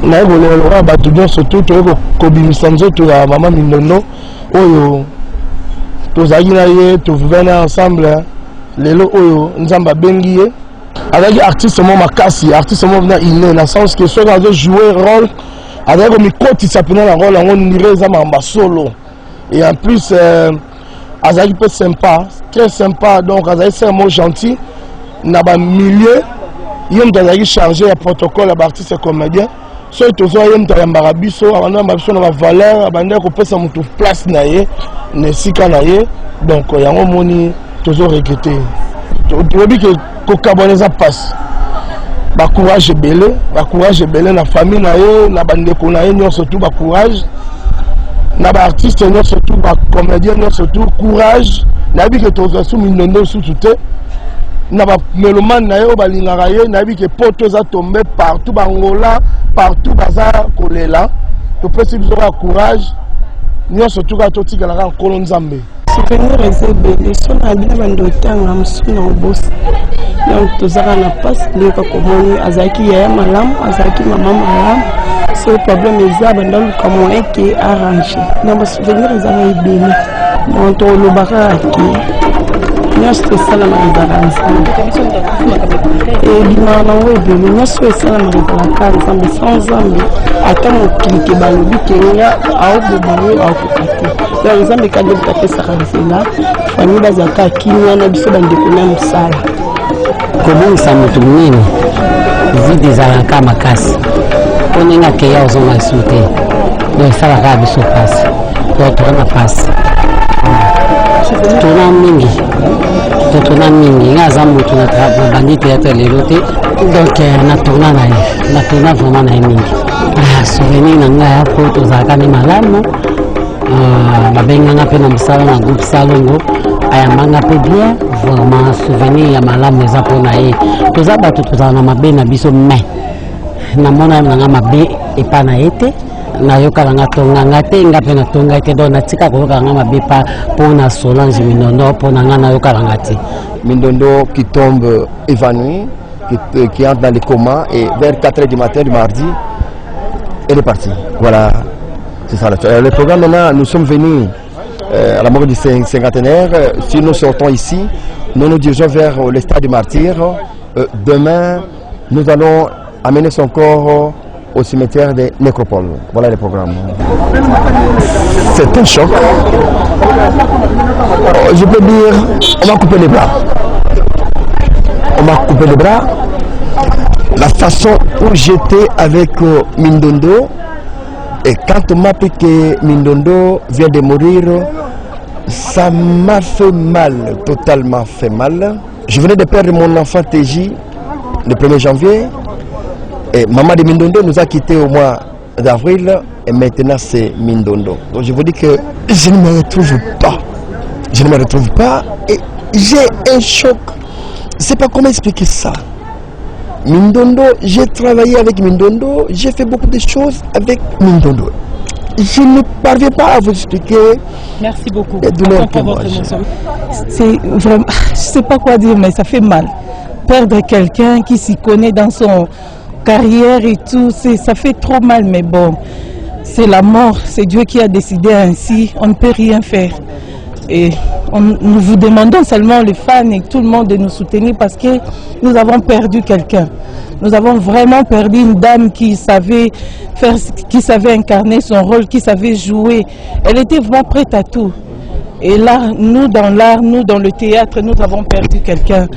naevolela bato nyonso tu tokobimisa nzoto ya mama Mindondo oyo tozalaki na ye tovivai na ensemble lelo oyo nzambe abengi ye azalaki artiste mo makasi artiste mo na inné na sens que soki azojouer rôle azalaki komikotisa mpena na rôle yango ndire eza makambo solo et en plus azalaki mpe sympa très sympa donc azalaki c'est un mot gentil na bamilieu ye moto azalaki chargé ya protocole ya baartiste comédien soki tozwa ye moto ayambaka biso abandi yamba biso na bavaleur abandi kopesa moto place na ye na esika na ye donc yango moni tozoregrete toyebi ke kokabwana eza mpasi bacourage ebele na famille na ye na bandeko na ye nyonso tu bacourage na baartiste nyonso tu bacomédien nyonso tu courage nayebi ke tozwa su Mindondo sutu te na ba mélomane na yo balingaka ye nayebi ke poto eza tombe partout bangola partout baza kolela topesi biso ka courage nyonso tu ka totikalaka nkolo nzambe souvenir eza ebele so na bina bando otanga mosusu na obosi donc tozaka na mpasi ndenge komoni azalaki yaya malamu azalaki mama malamu so problème eza bandaluka moyen ke arrange na basouvenir ezaka ebele monto olobaka ake nyonso esalamaka ezalaka nzambe ebimaka nango ebele nyonso esalamaka ezalaka nzambe sans nzambe ata mokili ke balobi ke nga aoboba oyo aokoka te donc nzambe kande buta apesaka nzela famille bazalaka kimia na biso bandeko na mosala kobongisa moto monene vide ezalaka makasi mpo ndenge akeya ozonga lisu te donc esalaka biso mpasi to toza na mpasi totona mingi nga aza moto na bandi théâtre lelo te donc natona na ye natona vraiment na ye mingi souvenir na ngai apo tozalaka ne malamu babenganga mpe na mosala na groupe salongo ayambanga mpe bien vraiment souvenir ya malamu eza mpo na ye toza bato tozala na mabe na biso mai namona nanga mabe epa na ye te nayoka nanga tonganga te nga mpe natonga te donc natika koyoka nanga mabe pa mpona Solange Mindondo mpona nga nayoka nanga te. Mindondo qui tombe évanoui, qui entre dans les comas et vers 4h du matin du mardi, elle est partie. Voilà, c'est ça. Le programme maintenant, nous sommes venus à la mort du cinquantenaire. Si nous sortons ici, nous nous dirigeons vers le stade du Martyr. Demain, nous allons amener son corps au cimetière des nécropoles. Voilà les programmes. C'est un choc. Je peux dire, on m'a coupé les bras. On m'a coupé les bras. La façon où j'étais avec Mindondo, et quand on m'a appris que Mindondo vient de mourir, ça m'a fait mal, totalement fait mal. Je venais de perdre mon enfant TJ le 1er janvier. Et maman de Mindondo nous a quittés au mois d'avril. Et maintenant c'est Mindondo. Donc je vous dis que je ne me retrouve pas. Je ne me retrouve pas. Et j'ai un choc. Je ne sais pas comment expliquer ça. Mindondo, j'ai travaillé avec Mindondo. J'ai fait beaucoup de choses avec Mindondo. Je ne parviens pas à vous expliquer. Merci beaucoup. C'est vraiment, je ne sais pas quoi dire, mais ça fait mal. Perdre quelqu'un qui s'y connaît dans son carrière et tout, ça fait trop mal, mais bon, c'est la mort, c'est Dieu qui a décidé ainsi, on ne peut rien faire. Et nous vous demandons seulement, les fans et tout le monde, de nous soutenir parce que nous avons perdu quelqu'un. Nous avons vraiment perdu une dame qui savait faire, qui savait incarner son rôle, qui savait jouer. Elle était vraiment prête à tout. Et là, nous dans l'art, nous dans le théâtre, nous avons perdu quelqu'un.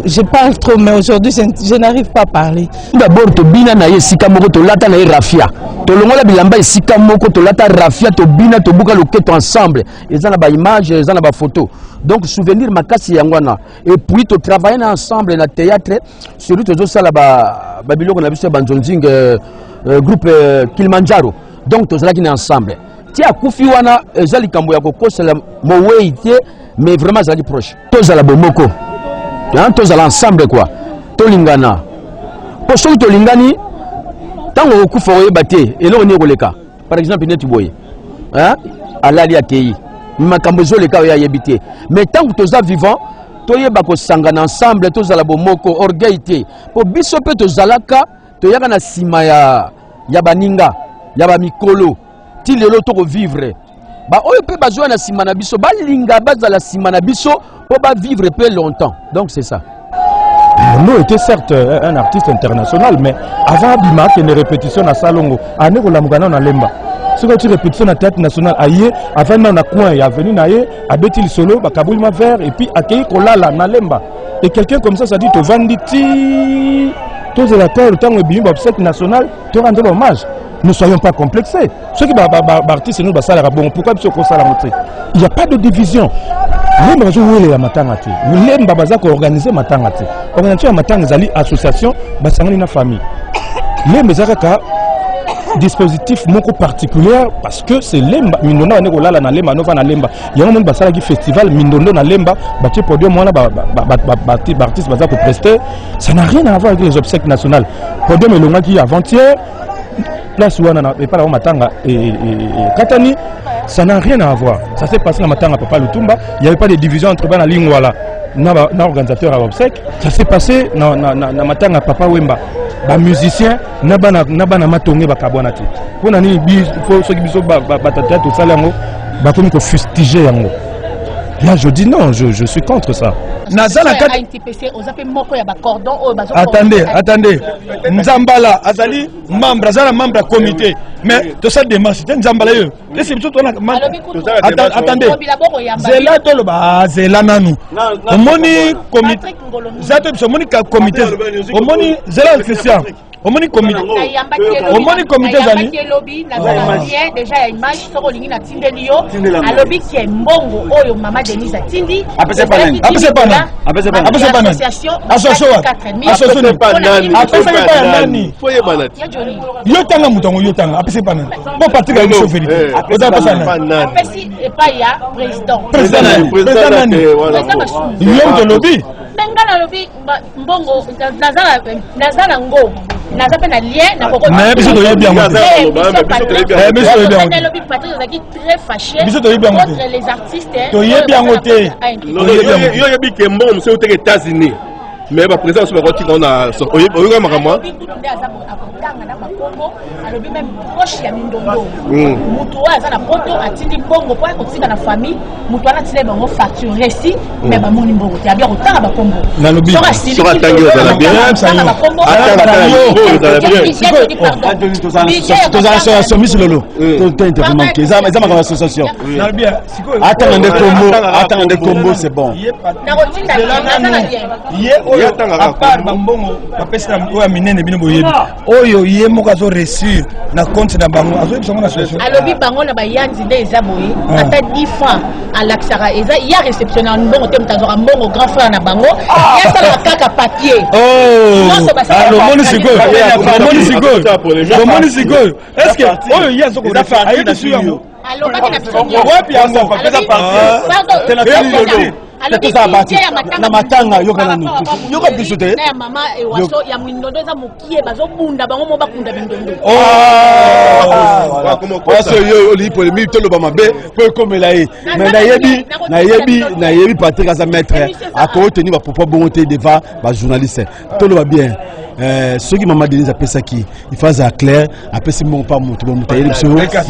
Je parle trop, mais aujourd'hui, je n'arrive pas à parler. D'abord, tu bina na yesika moko to lata na rafia. To longola bilamba yesika moko to lata rafia to bina to buka loketo ensemble. Ezana ba image, ezana ba photo. Donc souvenir makasi yangwana. Et puis to travailler ensemble na théâtre. Celui to zo sala ba biloko na biso banzonzing groupe Kilimanjaro. Donc to zala kina ensemble. Ti akufi wana ezali kambo ya kokosela moweite, mais vraiment zali proche. To zala bomoko. Tous à ensemble quoi. Tolingana. Pour ceux qui tolingani, tant qu'on coupe foyer batté et là on est au leka. Par exemple, il y a tuboye. Hein? Allah li akei. Makambozo leka ya yebité. Mais tant que tous vivants, toye bako sangana ensemble, tous à la bomoko orgueillité. Pour bisope tous alaka, toyaka na sima ya baninga, ya ba mikolo. Ti lelo to vivre. Bah on peut bazoa na simana biso ba linga bazala simana biso pour ba vivre peu longtemps. Donc c'est ça. Nous était certes un artiste international, mais avant Bima qui une répétition à Salongo, année où la Mugana na Lemba. Ce que tu répétition à théâtre national aïe, avant na coin et avenue naïe, à Betil solo, ba Kaboulma vert et puis accueilli Kolala na Lemba. Et quelqu'un comme ça dit to vanditi, tous les acteurs le temps où Bima obsèque national, te rendre hommage. Ne soyons pas complexés. Ceux qui artistes nous basala bon pourquoi ils sont comme ça la montée. Il n'y a pas de division. Les gens jouent les matangati. Les babazak organiser matangati. Organisation matang zali association basangani na famille. Les mezaraka dispositif moko particulier parce que c'est lemba mindondo na ko lala na lemba nova na lemba. Il y a un basala qui festival mindondo na lemba bati podium mona artiste bazak pour prester. Ça n'a rien à voir avec les obsèques nationales. Podium elonga qui avant-hier place où on a pas la matanga et Katani, ça n'a rien à voir. Ça s'est passé dans matanga Papa Lutumba. Il n'y avait pas de division entre la ligne voilà, organisateur à obsèque. Ça s'est passé dans matanga Papa Wemba. Les musiciens n'abana matonge bakabonati. Pour nani faut ceux qui biso batata tout ça lango, bakomi ko fustiger yango. Là, je dis non, je suis contre ça. Attendez. Nzambala, Azali, membre, Azala, membre comité. Mais tout ça démarche, c'est Nzambala. Attendez. Zela Toloba, Zela Nanou. Au moni comité. Comité. Au moni Zela Christian. Au moni comité. Au moni comité Zani. Déjà il y a une image sur le ligne à Tindelio. À l'objet qui est mbongo oyo mama Denise a Tindi. Association. Yotanga mutongo yotanga. Apese pas nan. Bon parti ga biso vérité. Oza pas nan. Apesi et pas ya président. Président nani. Yom de lobby. Bengala lobby mbongo nazala ngo. Naza pe na lien na koko. Mais biso to yebi yango. Biso lobby Patrick Zaki très fâché contre les artistes. To yebi yango te. Yo yebi ke mbongo monsieur aux États-Unis. mais ba président so ba ko tikona oyo makamwa alobi même proche ya mindondo mutu oyo aza na poto atindi mbongo po akotinda na famille mutu wana atindi bango facture resi mais bamoni mbongo te abia kotanga bakombo soka tangi ozala bien tozala somi silolo tointermanke eza makambo association atanga nde kombo c'est bon ye oyo apart bambongo bapesi na oyo minene bino boyebi oyo ye moko azo reçu na compte na bango azo yebisa ngo na situation alobi bango na bayanzi nde eza boye ata 10 francs alakisaka eza ya réceptionnaire mbongo te moto azwaka mbongo grand frère na bango yasalaka kaka papier bomoni sikoyo est ce que oyo ye azokoayebisu yango alobaki na biso wapi yango na matanga yoka nini yoka biso te na mama ewaso ya mindondo eza mokie bazobunda bango mo bakunda mindondo waso yo oli polémique to loba mabe po ekomela ye mais nayebi Patrick aza maître akoteni ba popo bongo te devant ba journaliste to loba bien soki mama Denise apesaki ifaza clair apesi mbongo pa mutu ba mutu yeli biso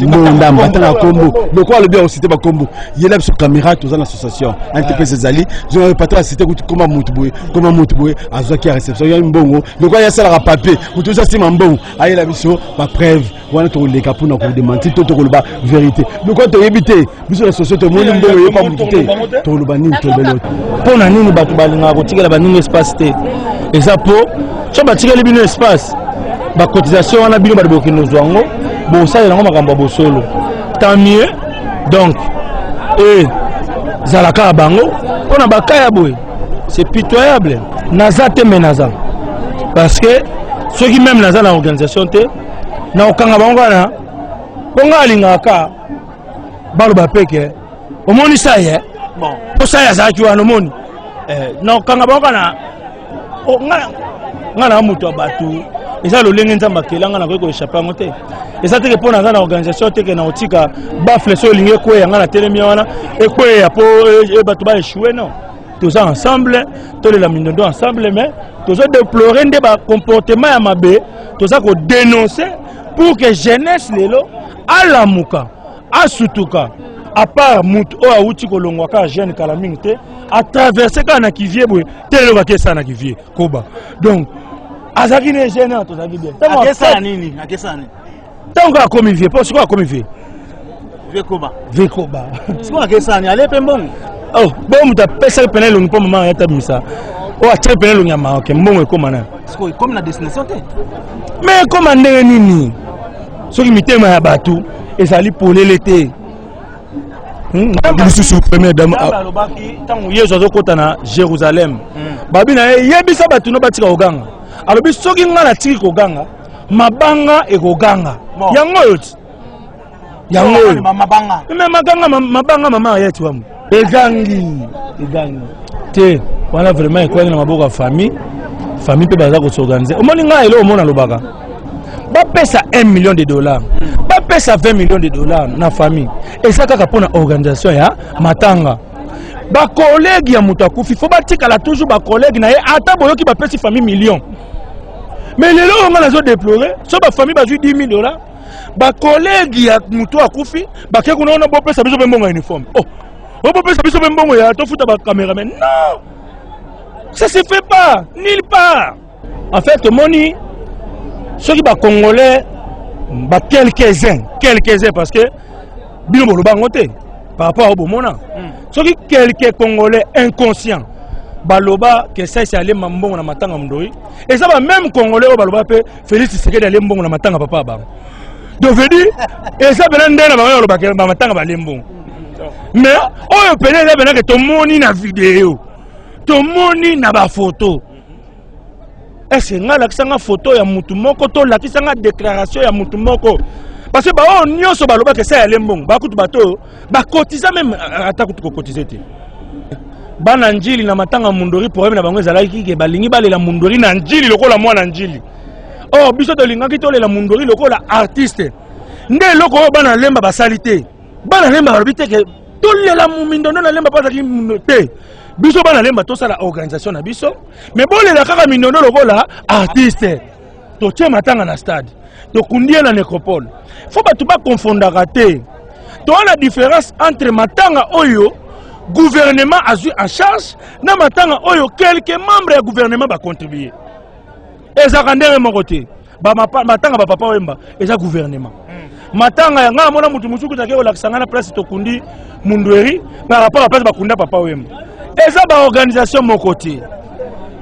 mbonda mbata kombo loko alobi aussi te ba kombo yela biso caméra toza na association NTPC zali je Patrick cité comment mutu boye azwaki ya réception ya mbongo loko ya sala papier mutu za sima mbongo ayela biso ba preuve wana to leka pona ko démentir to koloba vérité loko to yebite biso la société moni mbongo ye pa mutu te to loba nini to belo pona nini batu balinga ko tikela baninga espace te eza po so batikeli bino espace bacotisation wana bino baliboki nozwango bosalela yango makambo ya bosolo tant mieux donc zalaka bango mpona bakaya boye c'est pitoyable naza te me naza parce que soki même naza na organisation te na okanga bango wana mponga alingaka baloba peke omoni sa ye po sa ye azalaki wana omoni na okanga bango wana nga na mutu ya bato eza lolenge nzambe akela nga na koki koéchappe yango te eza teke mpo naza na organisation teke na otika bafle so olingi ekweya nga na telemi wana ekweya mpo bato baéchoue non toza ensemble tolela mindondo ensemble mais tozo déplore nde bacomportement ya mabe toza kodénonce pour que jeunesse lelo alamuka asutuka à part mutu oyo awuti kolongwaka jeune kala mingi te atraverse kaka na kivie boye telelo bakesa na kivie koba donc azaki ne jeune tozaki bien akesa nini tango akomi vie po siko akomi vie vekoba siko akesa nini ale pe mbongo oh bo muta pesa pena elongi mpo mama yata misa o atie pena elongi ya maoke mbongo ekoma na siko ekoma na destination te mais ekoma ndenge nini soki mitema ya bato ezali polele te lisusu première dame alobaki ntango yesu azokota na Jérusalem babi na ye yebisa bato no batika koganga alobi soki nga natiki koganga mabanga ekoganga yango oyo ti yango oyo mabanga mama yeti wamu egangi te wana vraiment ekwani na maboko ya famille mpe baza kosorganize omoni ngai elo omona alobaka bapesa $1 million bapesa $20 million na famille eza kaka mpona organisation ya matanga bakolegi ya moto akufi fo batikala toujours bakolegi na ye ata boyoki bapesi famille million mais lelo onga nazo déplore so bafamille bazwi $10 000 bakolegi ya moto akufi bake kuna ona bopesa biso mpe mbongo ya uniforme bopesa biso mpe mbongo ya tofuta bacaméraman non ça se fait pas nulle part en fait moni soki bacongolais ba quelques-uns parce que bino boloba ngo te par rapport au bomona soki quelques congolais inconscients baloba que ça c'est aller mbongo na matanga mndoi et ça va même congolais o baloba pe Félix Tshisekedi aller mbongo na matanga papa ba donc veut dire et ça bena ndena ba baloba ke ba matanga ba lembongo mais oyo pene za bena ke tomoni na vidéo tomoni na ba photo est-ce que nga lakisanga photo ya mutu moko to lakisanga déclaration ya mutu moko parce que ba o nyonso baloba ke ça ya lembongo ba kutu bato ba cotiser même ata kutu ko cotiser te bana njili na matanga mundori problème na bango ezalaki ke balingi balela mundori na njili lokola mwana njili oh biso to lingaki to lela mundori lokola artiste nde loko oyo bana lemba basali te bana lemba balobi te ke to lela mindondo na lemba pasaki te biso bana lemba to sala organisation na biso mais bolela kaka mindondo lokola artiste to tie matanga na stade to kundie na nécropole faut ba tu ba confondre raté to la différence entre matanga oyo gouvernement a eu en charge na matanga oyo quelques membres du gouvernement ba contribuer ezaka ndenge mon côté ba matanga ba papa wemba eza gouvernement matanga ya nga mona mutu musuku take olakisanga na place to kundi mundweri na rapport à place ba kunda papa wemba eza ba organisation mon côté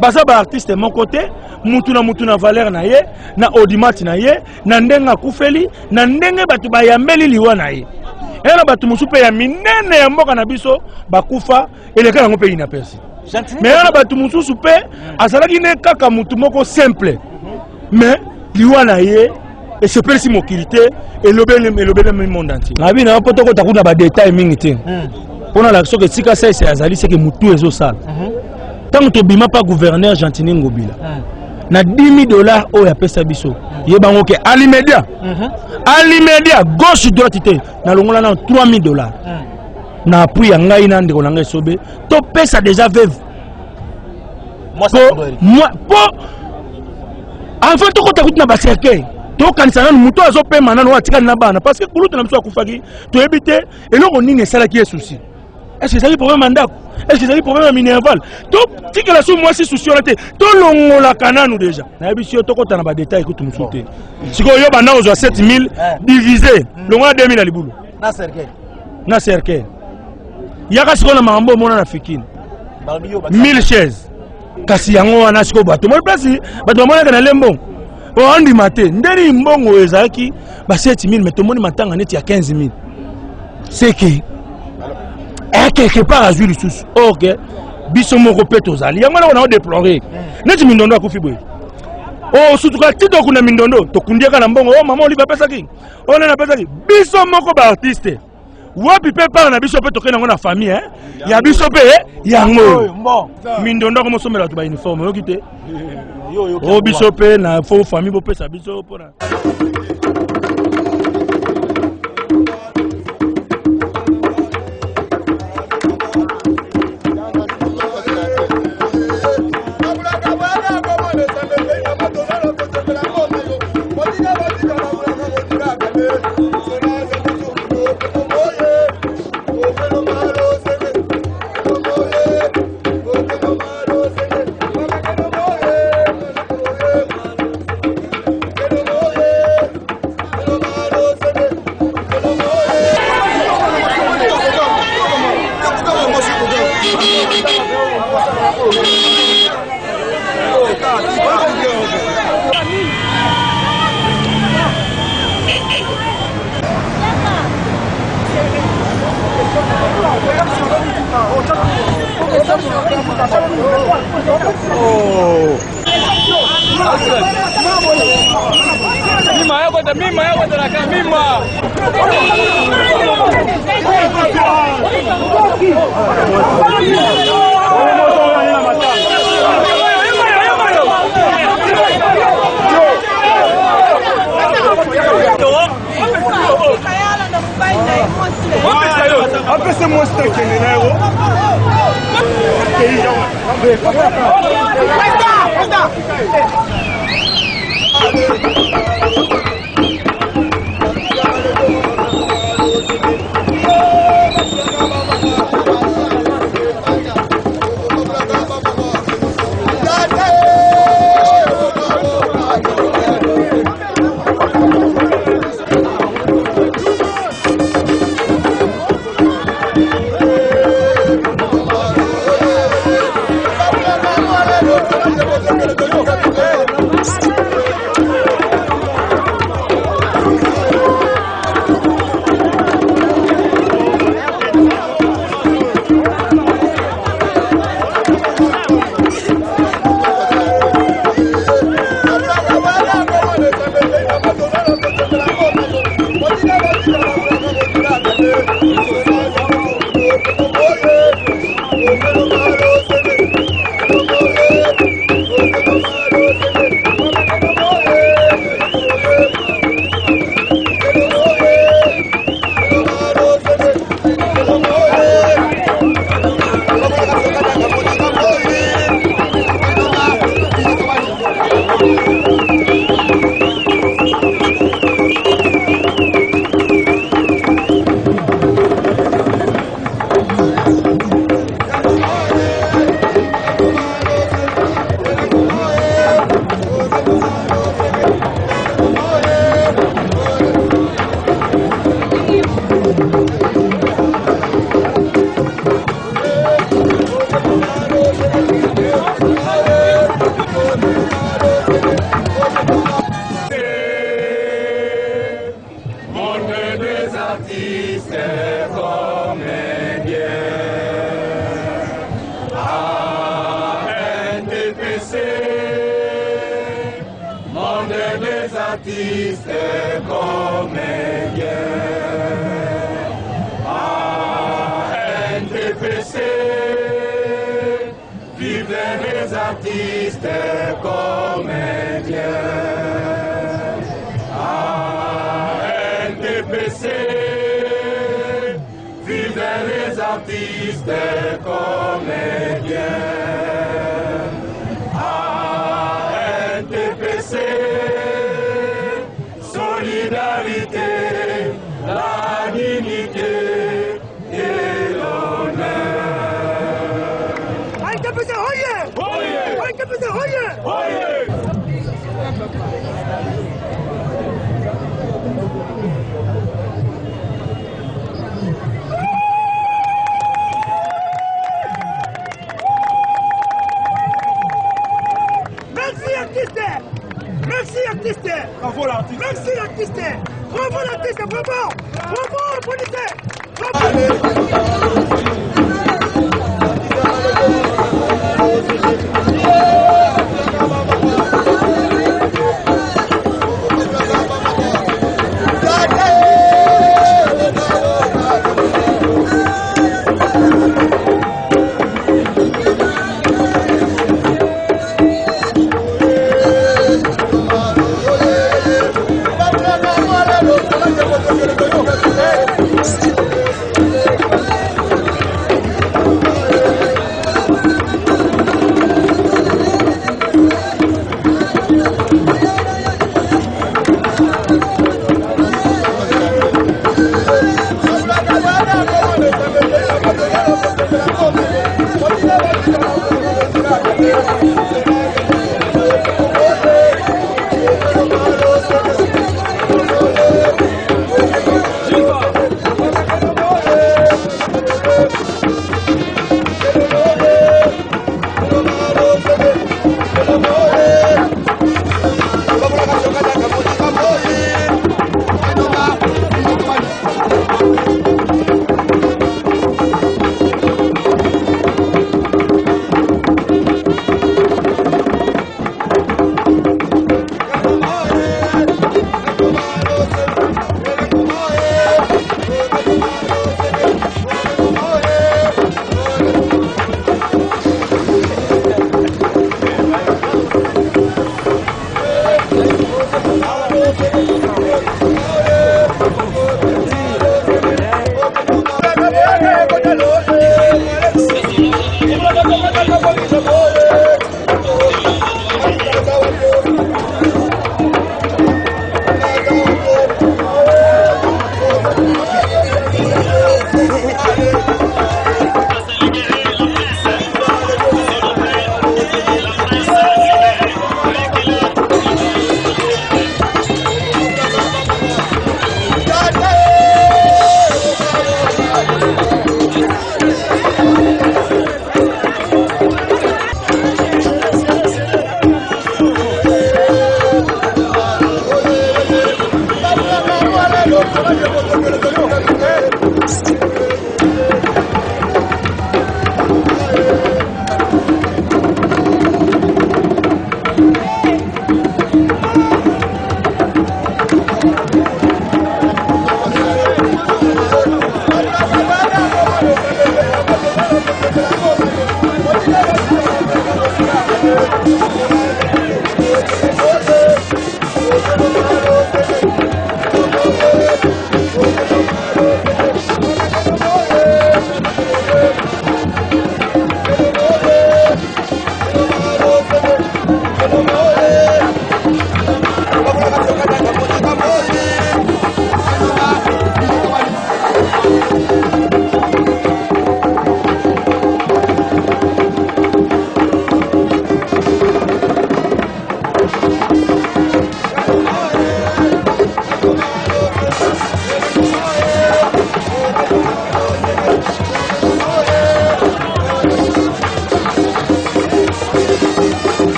baza ba artiste mon côté mutu na valeur na ye na audimat na ye na ndenga kufeli na ndenge batu ba yambeli liwa na ye ena batu musupe ya minene ya mboka na biso bakufa eleka yango pe ina persi mais ena batu mususu pe azalaki ne kaka mutu moko simple mais liwa na ye et c'est persi mokilité et le monde entier nabi na poto ko takuna ba détail mingi te pona la soke sika c'est azali c'est que mutu ezo sala tant que bima pas gouverneur Gentini Ngobila na $10,000 oyo apesa biso yebango ke alimedia gauche droite te na longola na $3,000 na appui ya ngai na ndeko na ngai sobe to pesa déjà veuve moi po enfin to kota kutina ba cercueil to kanisa na muto azo pema na no atika na bana parce que kulutu na biso akufaki to ebite eloko nini esala ki souci. Est-ce que c'est un problème mandat? Est-ce que c'est un problème minerval? Tout ce que la sous moi c'est souci on était tout long la cana nous déjà. Na bisio to kota na ba détail que tu me souhaiter. Si ko yo bana ozo 7000 divisé longo 2000 libulu. Na cercueil. Yaka siko na mambo mona na fikini. 1000 chaises. Kasi yango wana siko bato mo place bato mona kana lembo. O andi maté ndeni mbongo ezaki ba 7000 mais to moni matanga neti ya 15000. C'est que quelque part à jouer le sous. Ok, biso moko peto zali. Yango na on déplorer. Neti mindondo akufi boy. Oh surtout ka tito kuna mindondo to kundia kana mbongo. Oh maman oli ba pesa ki. On na pesa ki. Biso moko ba artiste. Wapi pe par na biso pe to kena na famille hein. Ya biso pe yango. Mindondo ko mosomela to ba uniforme yo kite. Oh biso pe na fo famille bo pesa biso pona. Fondez les artistes comédiens. NTPC, vive les artistes comédiens. NTPC, vive les artistes comédiens. NTPC, solidarité, la dignité et l'honneur. NTPC, oye! Oye! NTPC, oye! Oye! Merci artiste. Bravo l'artiste. Merci l'artiste. Bravo l'artiste, bravo. Bravo, policier. Bravo.